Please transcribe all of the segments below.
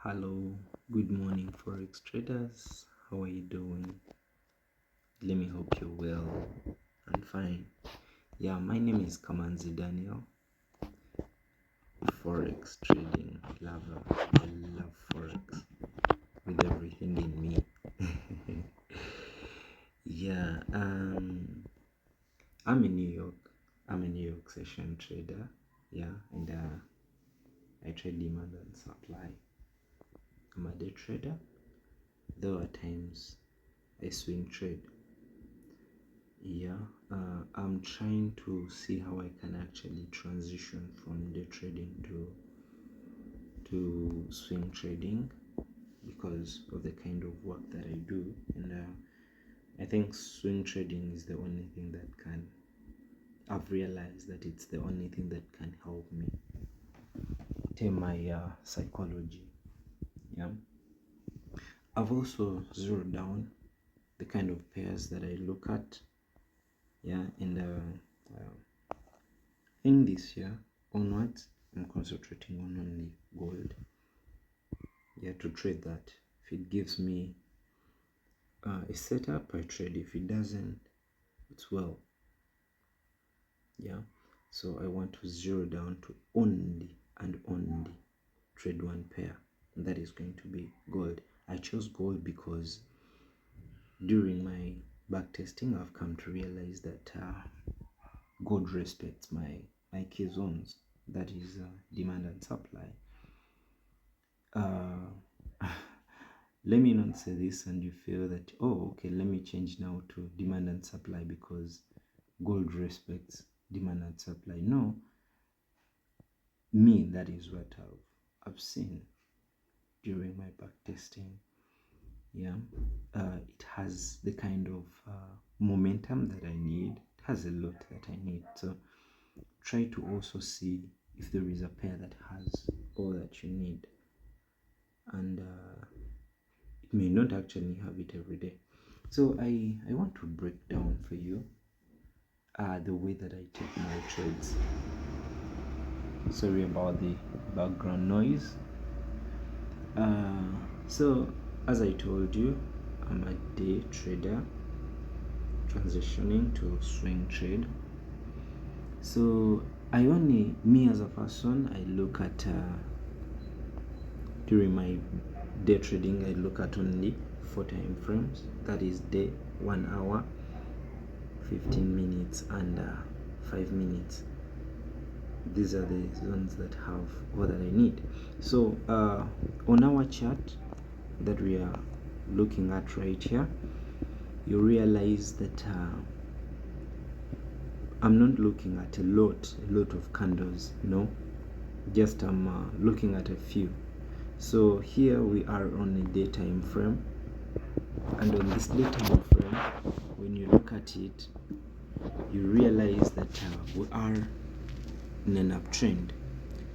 Hello, good morning, Forex traders. How are you doing? Let me hope you're well and fine. Yeah, my name is Kamanzi Daniel, Forex trading lover. I love Forex with everything in me. Yeah, I'm in New York. I'm a New York session trader. Yeah, and I trade demand and supply. I'm a day trader, though at times I swing trade. Yeah, I'm trying to see how I can actually transition from day trading to swing trading because of the kind of work that I do, and I think swing trading is the only thing that can. I've realized that it's the only thing that can help me tame my psychology. Yeah, I've also zeroed down the kind of pairs that I look at. Yeah, and in this year onwards, I'm concentrating on only gold. Yeah, to trade that. If it gives me a setup, I trade. If it doesn't, it's well. Yeah, so I want to zero down to only and only trade one pair, and that is going to be gold. I chose gold because during my back testing, I've come to realize that gold respects my key zones, that is demand and supply. Let me not say this and you feel that, oh, okay, let me change now to demand and supply because gold respects demand and supply. No, me, that is what I've seen during my back testing. Yeah, it has the kind of momentum that I need. It has a lot that I need. So try to also see if there is a pair that has all that you need, and it may not actually have it every day. So I want to break down for you the way that I take my trades. Sorry about the background noise. So as I told you, I'm a day trader transitioning to swing trade. So me as a person, I look at during my day trading, I look at only 4 time frames. That is day, 1 hour, 15 minutes, and 5 minutes. These are the zones that have all that I need. So on our chart that we are looking at right here, you realize that I'm not looking at a lot of candles. No, just I'm looking at a few. So here we are on a daytime frame, and on this daytime frame, when you look at it, you realize that we are in an uptrend.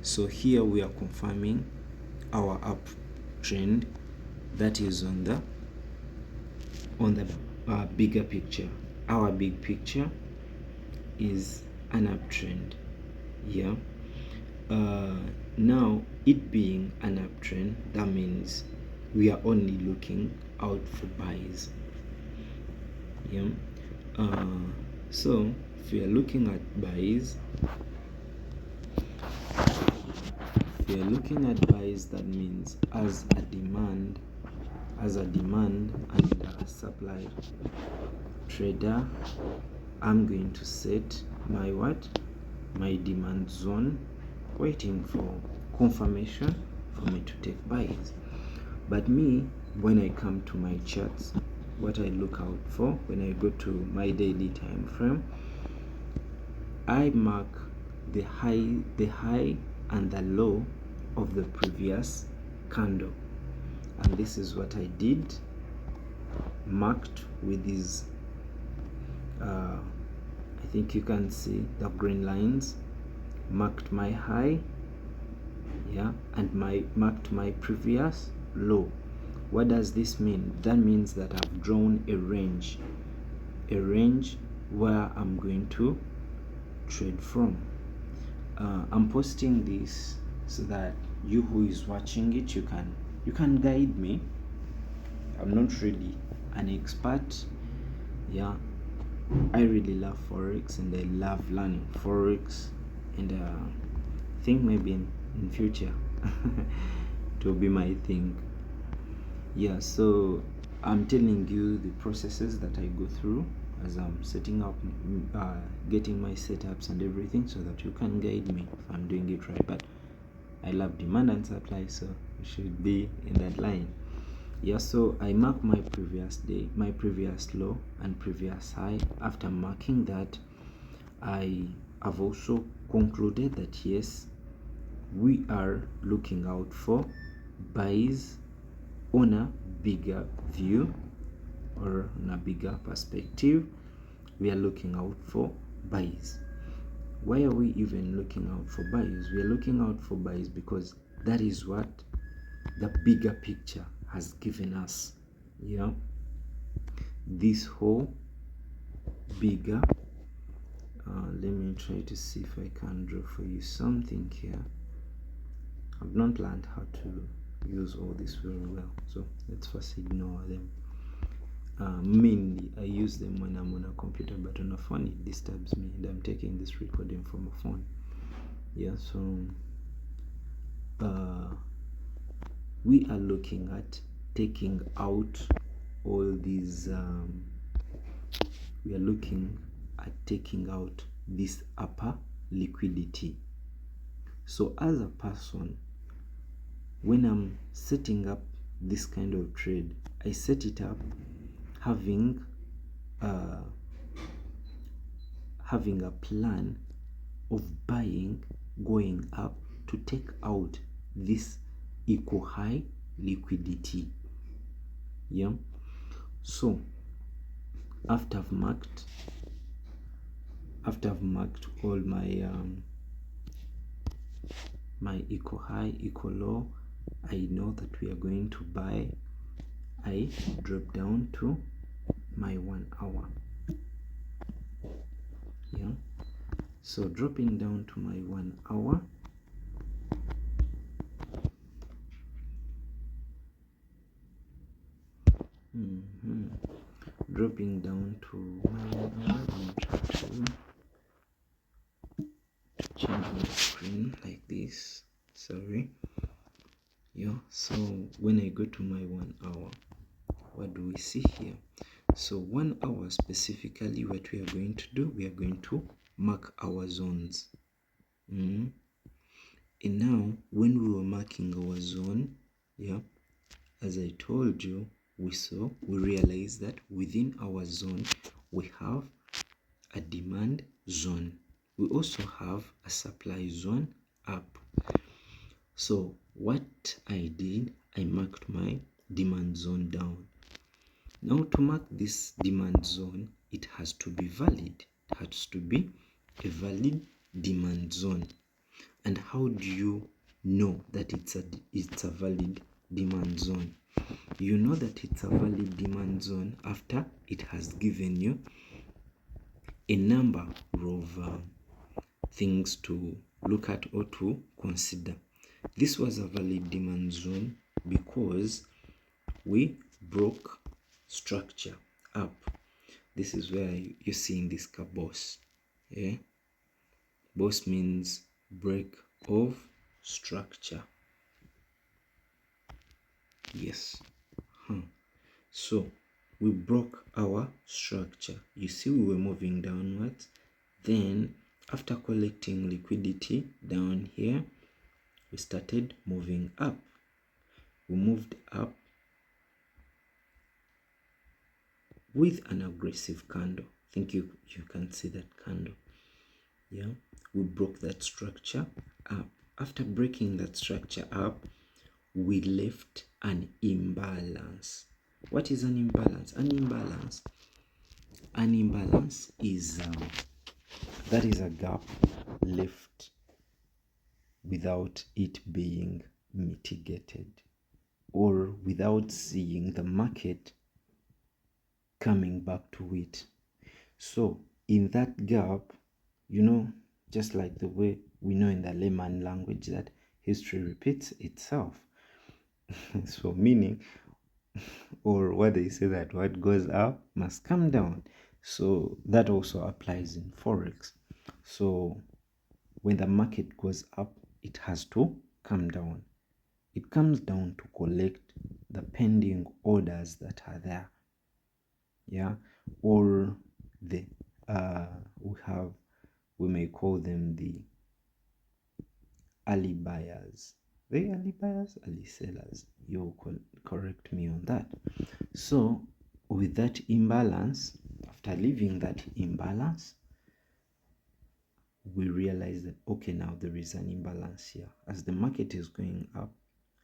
So here we are confirming our uptrend that is on the bigger picture. Our big picture is an uptrend. Yeah. Now it being an uptrend, that means we are only looking out for buys. Yeah. So if we are looking at buys, that means as a demand and a supply trader, I'm going to set my demand zone, waiting for confirmation for me to take buys. But me, when I come to my charts, what I look out for when I go to my daily time frame, I mark the high and the low of the previous candle, and this is what I did, marked with these I think you can see the green lines, marked my high, yeah, and marked my previous low. What does this mean? That means that I've drawn a range where I'm going to trade from. I'm posting this so that you who is watching it, you can you can guide me. I'm not really an expert. Yeah, I really love Forex and I love learning Forex, and think maybe in future it will be my thing. Yeah, so I'm telling you the processes that I go through as I'm setting up, getting my setups and everything, so that you can guide me if I'm doing it right. But I love demand and supply, so it should be in that line. Yeah, so I mark my previous day, my previous low and previous high. After marking that, I have also concluded that yes, we are looking out for buys on a bigger view or on a bigger perspective. We are looking out for buys. Why are we even looking out for buys? We are looking out for buys because that is what the bigger picture has given us. Yeah, this whole bigger, let me try to see if I can draw for you something here. I've not learned how to use all this very well, so let's first ignore them. Mainly I use them when I'm on a computer, but on a phone it disturbs me, and I'm taking this recording from a phone. Yeah, so we are looking at taking out all these we are looking at taking out this upper liquidity. So as a person, when I'm setting up this kind of trade, I set it up having a plan of buying going up to take out this equal high liquidity. Yeah, so after I've marked all my my equal high, equal low, I know that we are going to buy. I drop down to my 1 hour. Yeah, so dropping down to my 1 hour, dropping down to my 1 hour. Let me try to change my screen like this. Sorry. Yeah, so when I go to my 1 hour, what do we see here? So 1 hour specifically, what we are going to do, we are going to mark our zones. And now when we were marking our zone, yeah, as I told you, we realized that within our zone we have a demand zone. We also have a supply zone up. So what I did, I marked my demand zone down. Now to mark this demand zone, it has to be valid. It has to be a valid demand zone. And how do you know that it's a valid demand zone? You know that it's a valid demand zone after it has given you a number of things to look at or to consider. This was a valid demand zone because we broke structure up. This is where you're seeing this boss. Yeah, boss means break of structure. Yes. So we broke our structure. You see, we were moving downwards. Then after collecting liquidity down here, we started moving up. We moved up with an aggressive candle. I think you can see that candle. Yeah, we broke that structure up. After breaking that structure up, we left an imbalance. What is an imbalance? An imbalance is that is a gap left without it being mitigated, or without seeing the market coming back to it. So in that gap, just like the way we know in the layman language that history repeats itself, So meaning, or what they say, that what goes up must come down. So that also applies in Forex. So when the market goes up, it has to come down. It comes down to collect the pending orders that are there. Yeah, or the we may call them the early buyers. The early buyers, early sellers. You correct me on that. So with that imbalance, after leaving that imbalance, we realize that, okay, now there is an imbalance here. As the market is going up,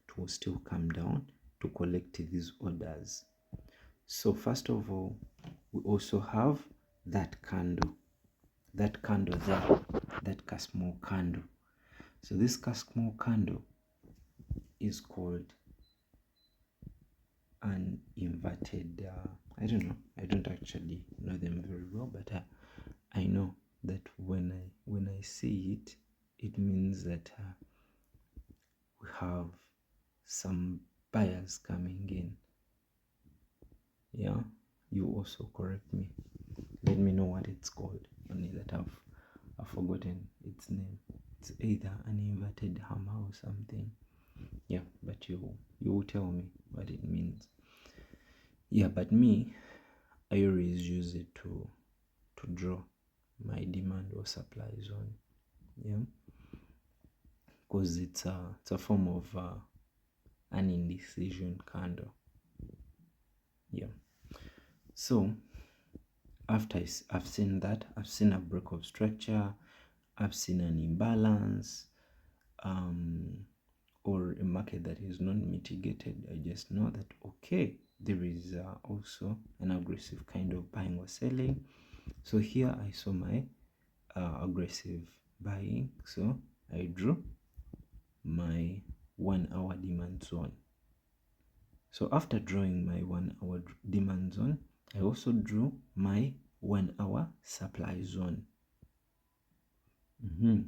it will still come down to collect these orders. So first of all, we also have that candle there, that small candle. So this small candle is called an inverted, I don't know, I don't actually know them very well, but I know that when I see it, it means that we have some buyers coming in. Yeah, you also correct me. Let me know what it's called. Only that I've forgotten its name. It's either an inverted hammer or something. Yeah, but you will tell me what it means. Yeah, but me, I always use it to draw my demand or supply zone. Yeah, because it's a form of an indecision candle. Yeah. So after I've seen that, I've seen a break of structure, I've seen an imbalance, or a market that is not mitigated. I just know that, okay, there is also an aggressive kind of buying or selling. So here I saw my aggressive buying, so I drew my 1 hour demand zone. So after drawing my 1 hour demand zone, I also drew my 1 hour supply zone.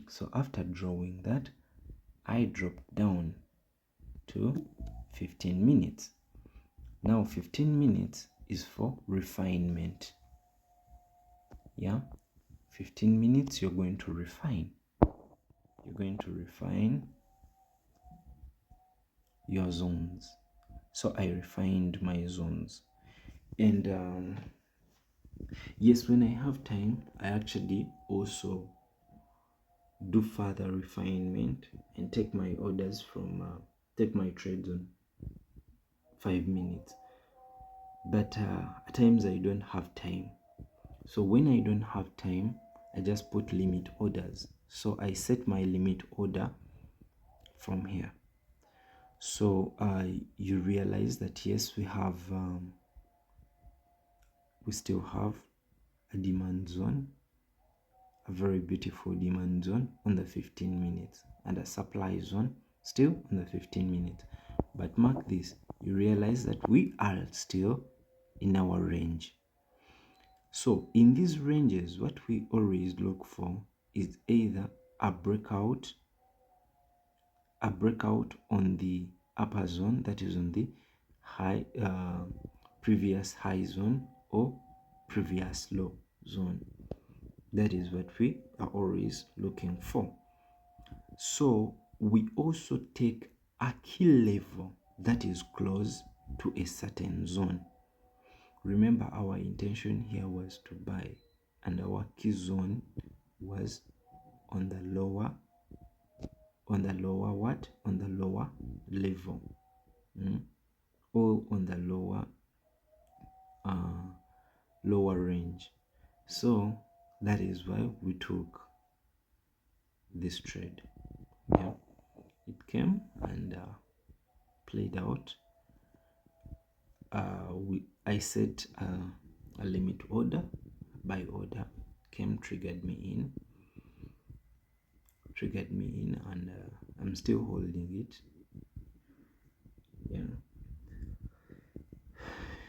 So after drawing that, I dropped down to 15 minutes. Now 15 minutes is for refinement. Yeah, 15 minutes you're going to refine. You're going to refine your zones. So I refined my zones. And yes, when I have time, I actually also do further refinement and take my orders from take my trades on 5 minutes. But at times I don't have time. So when I don't have time, I just put limit orders. So I set my limit order from here. So you realize that yes, we still have a demand zone, a very beautiful demand zone on the 15 minutes, and a supply zone still on the 15 minutes. But mark this, you realize that we are still in our range. So in these ranges, what we always look for is either a breakout on the upper zone, that is on the high previous high zone, or previous low zone. That is what we are always looking for. So we also take a key level that is close to a certain zone. Remember, our intention here was to buy, and our key zone was on the lower level, or on the lower range. So that is why we took this trade. Yeah, it came and played out. I set a limit order, buy order came, triggered me in, and I'm still holding it. Yeah,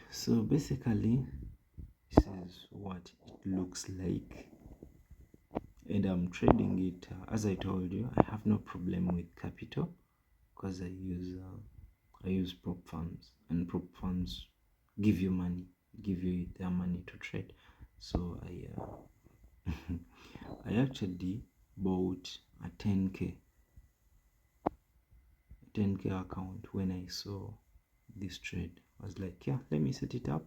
so basically this is what it looks like, and I'm trading it. As I told you, I have no problem with capital because I use I use prop firms, and prop firms give you money, give you their money to trade. So I actually bought a 10k account when I saw this trade. I was like, yeah, let me set it up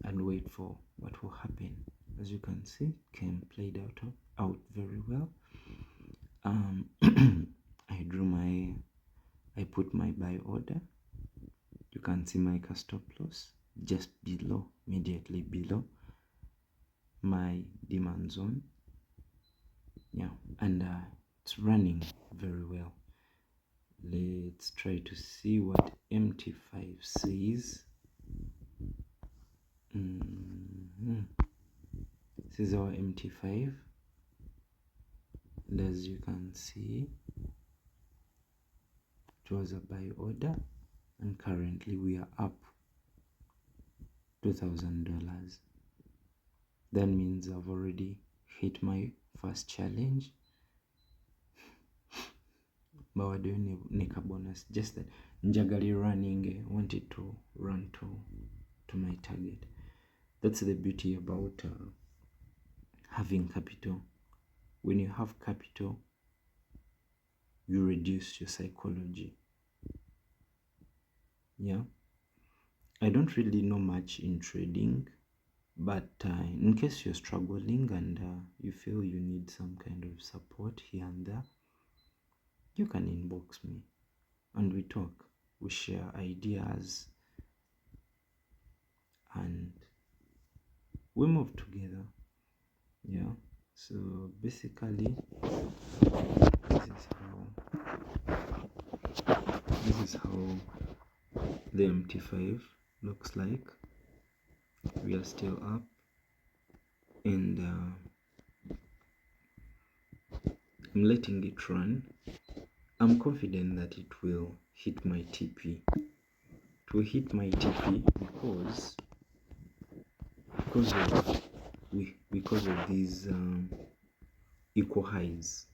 and wait for what will happen. As you can see, played out very well. I put my buy order. You can see my stop loss just below, immediately below my demand zone. Yeah, and it's running very well. Let's try to see what MT5 says. This is our MT5, and as you can see, it was a buy order, and currently we are up $2,000. That means I've already hit my first challenge. But we're doing a bonus, just that njagala running, wanted to run to my target. That's the beauty about having capital. When you have capital, you reduce your psychology. Yeah, I don't really know much in trading, but in case you're struggling and you feel you need some kind of support here and there, you can inbox me and we talk, we share ideas, and we move together. Yeah, so basically this is how the MT5 looks like. We are still up, and I'm letting it run. I'm confident that it will hit my TP. It will hit my TP because of these equal highs.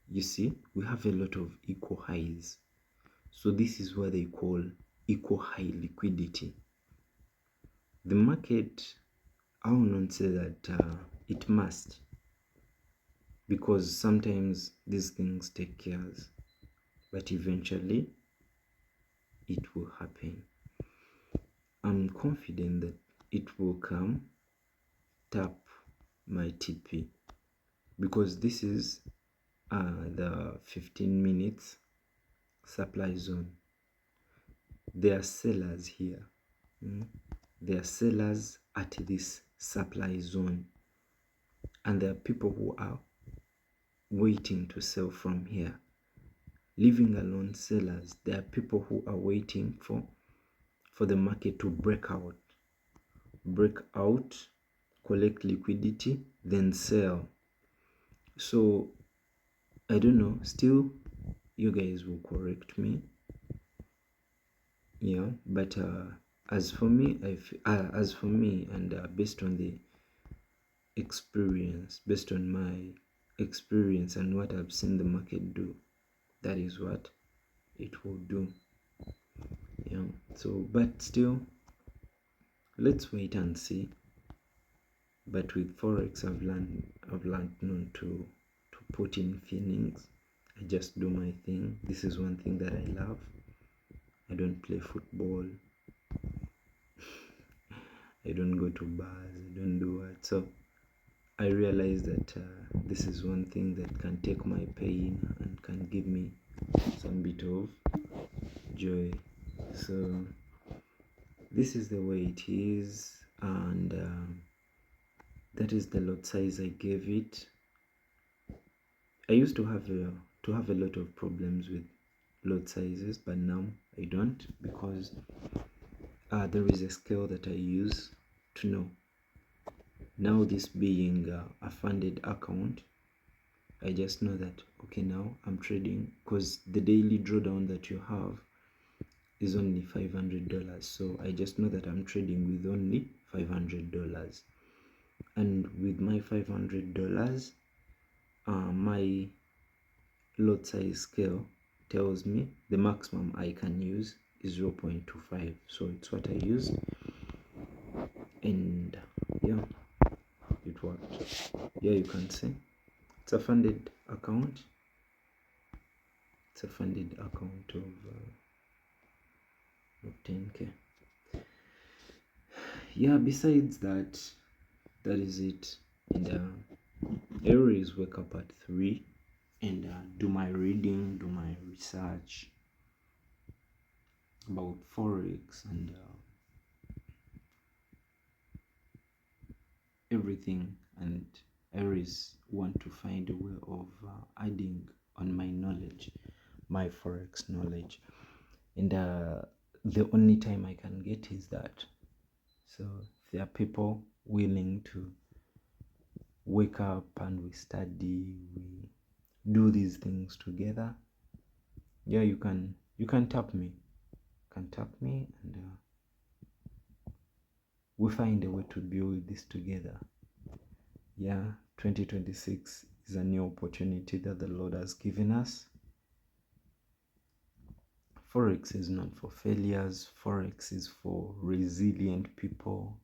You see, we have a lot of equal highs. So this is what they call equal high liquidity. The market, I will not say that it must, because sometimes these things take years, but eventually it will happen. I'm confident that it will come, tap my TP, because this is the 15 minutes supply zone. There are sellers here. There are sellers at this supply zone, and there are people who are waiting to sell from here. Leaving alone sellers, there are people who are waiting for the market to break out, collect liquidity, then sell. So I don't know, still you guys will correct me. Yeah, but as for me, and based on the experience, based on my experience and what I've seen the market do, that is what it will do. Yeah, so but still, let's wait and see. But with Forex, I've learned not to put in feelings. I just do my thing. This is one thing that I love. I don't play football. I don't go to bars. I don't do what. So I realize that this is one thing that can take my pain and can give me some bit of joy. So this is the way it is, and that is the lot size I gave it. I used to have a lot of problems with lot sizes, but now I don't, because there is a scale that I use to know. Now, this being a funded account, I just know that, okay, now I'm trading, because the daily drawdown that you have is only $500. So I just know that I'm trading with only $500. And with my $500, my lot size scale tells me the maximum I can use is 0.25, so it's what I used, and yeah, it worked. Yeah, you can see it's a funded account. It's a funded account of 10k. Yeah, besides that, that is it. And I always wake up at 3 and do my reading, do my research about Forex and everything. And I always want to find a way of adding on my knowledge, my Forex knowledge. And the only time I can get is that. So if there are people willing to wake up and we study, we do these things together, yeah, you can tap me. And we find a way to build this together. Yeah, 2026 is a new opportunity that the Lord has given us. Forex is not for failures. Forex is for resilient people,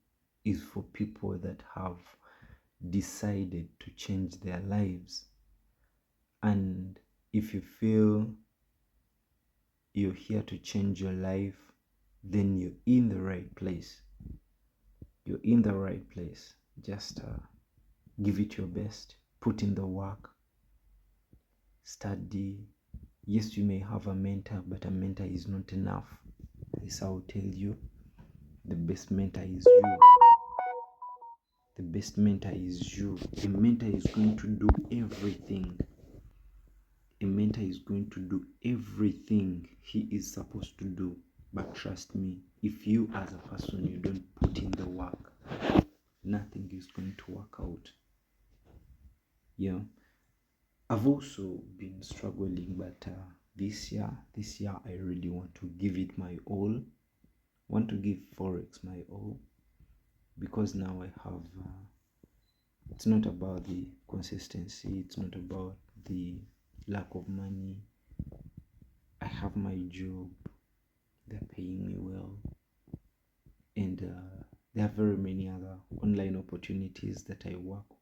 is for people that have decided to change their lives. And if you feel you're here to change your life, then you're in the right place. You're in the right place. Just give it your best. Put in the work. Study. Yes, you may have a mentor, but a mentor is not enough. This I will tell you. The best mentor is you. The best mentor is you. A mentor is going to do everything. A mentor is going to do everything he is supposed to do. But trust me, if you as a person, you don't put in the work, nothing is going to work out. Yeah. I've also been struggling, but this year I really want to give it my all. Want to give Forex my all, because now I have it's not about the consistency, it's not about the lack of money. I have my job, they're paying me well, and there are very many other online opportunities that I work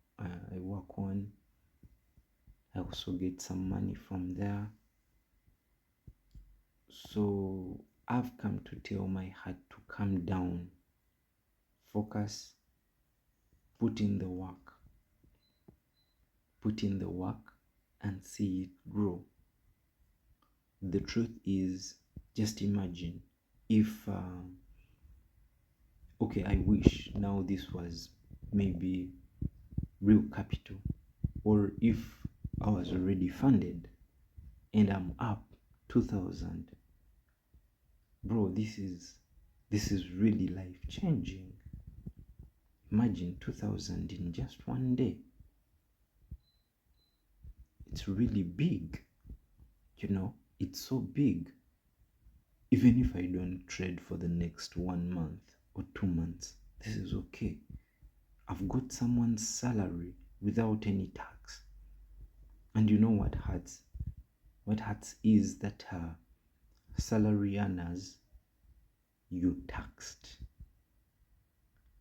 on. I also get some money from there. So I've come to tell my heart to calm down, focus, put in the work, and see it grow. The truth is, just imagine if, okay, I wish now this was maybe real capital, or if I was already funded and I'm up 2,000. Bro, this is really life changing. Imagine 2,000 in just one day. It's really big. It's so big. Even if I don't trade for the next 1 month or 2 months, this is okay. I've got someone's salary without any tax. And you know what hurts? What hurts is that salary earners, you taxed.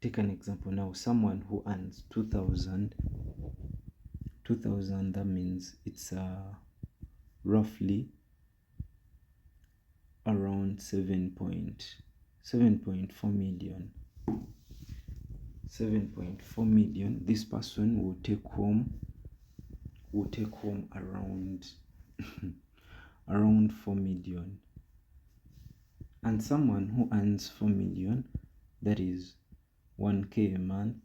Take an example now, someone who earns 2,000, that means it's roughly around 7.4 million. 7.4 million. This person will take home around around 4 million. And someone who earns 4 million, that is 1k a month,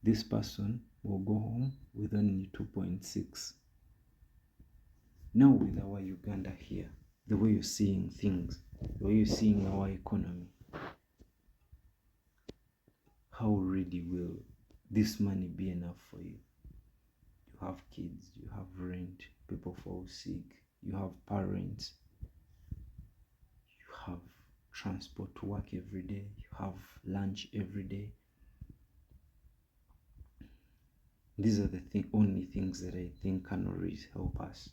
this person will go home with only 2.6. Now with our Uganda here, the way you're seeing things, the way you're seeing our economy, how really will this money be enough for you? You have kids, you have rent, people fall sick, you have parents, you have transport to work every day, you have lunch every day. These are the only things that I think can always help us.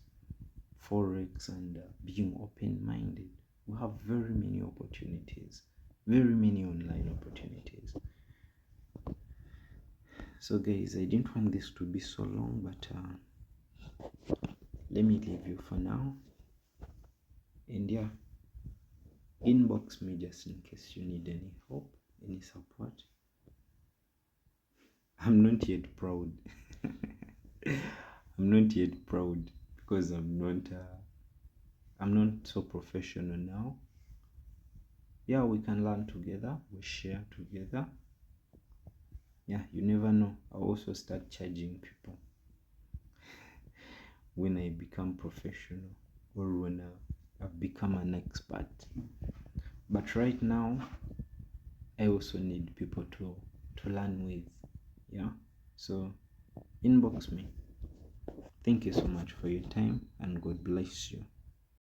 Forex and being open-minded. We have very many opportunities, very many online opportunities. So guys, I didn't want this to be so long, but let me leave you for now. And yeah, inbox me just in case you need any help, any support. I'm not yet proud. I'm not yet proud because I'm not so professional now. Yeah, we can learn together, we share together. Yeah, you never know. I'll also start charging people when I become professional or when I've become an expert. But right now, I also need people to learn with. Yeah, so inbox me. Thank you so much for your time, and God bless you.